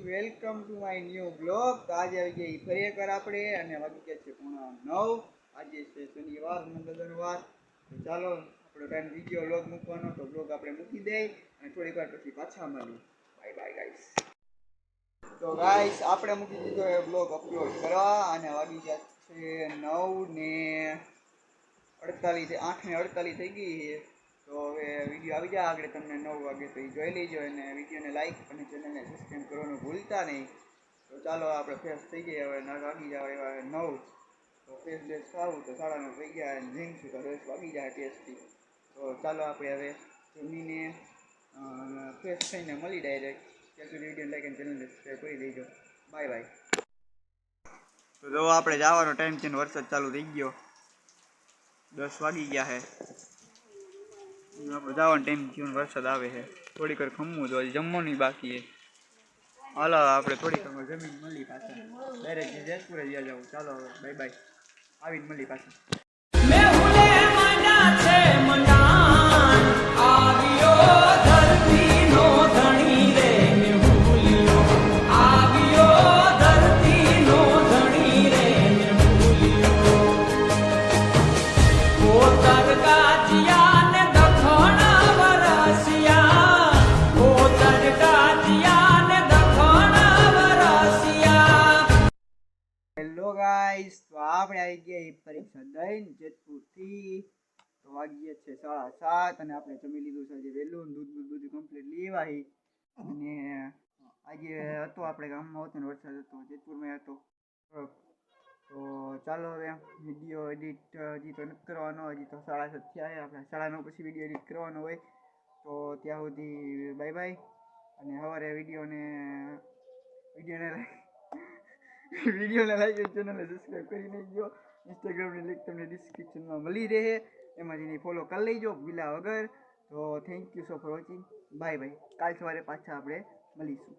Welcome to my new blog. તો આજે આવી ગયા ફરી એકવાર આપણે અને વાગી ગયા છે 9:30. આજે છે શનિવાર મંગળવાર. તો ચાલો આપણો ટાઈમ વિડીયો બ્લોગ મૂકવાનો, તો બ્લોગ આપણે મૂકી દઈએ અને થોડીક વાર પછી પાછા મળીએ. Bye bye guys. તો ગાઈસ આપણે મૂકી દીધો એ બ્લોગ અપલોડ કરવા અને વાગી ગયા છે 9:48. 8:48 થઈ ગઈ છે. તો હવે વિડીયો આવી જાય આગળ તમને 9 વાગે, તો એ જોઈ લેજો અને વિડીયોને લાઈક અને ચેનલને સબસ્ક્રાઈબ કરવાનું ભૂલતા નહીં. તો ચાલો આપણે ફ્રેશ થઈ ગયા, હવે વાગી જાય એવા 9. તો ફ્રેશ ડ્રેસ ખાવું તો 9:30 થઈ ગયા અને જીમશું તો 10 વાગી જાય ટેસ્ટથી. તો ચાલો આપણે હવે જમીને ફ્રેશ થઈને મળી ડાયરેક્ટ. ત્યાં સુધી વિડીયો લાઈક અને ચેનલને સબસ્ક્રાઈબ કરી દેજો. Bye bye. તો જો આપણે જવાનો ટાઈમ છે ને વરસાદ ચાલુ થઈ ગયો. 10 વાગી ગયા છે. આપણે જવાનો ટાઈમ થયો, વરસાદ આવે છે. થોડીક વાર ખમવું તો હજી જમવાની બાકી છે. હાલો આપણે થોડીક વાર જમીન મળી પાછા ડાયરેક્ટ જયપુર જ જાવ. ચાલો બાય બાય, આવીને મળી પાછા. હેલો ગાઈસ, તો આપણે આવી ગયા પરીક્ષા દઈને જેતપુરથી. તો વાગ્યે છે 7:30 અને આપણે જમી લીધું છે આજે વહેલું. દૂધ બધું કમ્પ્લીટ લેવાય. અને આજે હતો આપણે ગામમાં હતો ને વરસાદ હતો, જેતપુરમાં હતો. તો ચાલો હવે વિડીયો એડિટ હજી તો નથી કરવાનો, હજી તો 7:30 થયા છે. આપણે 9:30 પછી વિડીયો એડિટ કરવાનો હોય. તો ત્યાં સુધી બાય બાય. અને સવારે વિડીયોને લાઈક અને ચેનલને સબસ્ક્રાઈબ કરી લેજો. ઇન્સ્ટાગ્રામની લિંક તમને ડિસ્ક્રિપ્શનમાં મળી રહે, એમાં જઈને ફોલો કરી લેજો ભૂલ્યા વગર. તો thank you so for watching. Bye bye. કાલ સવારે પાછા આપણે મળીશું.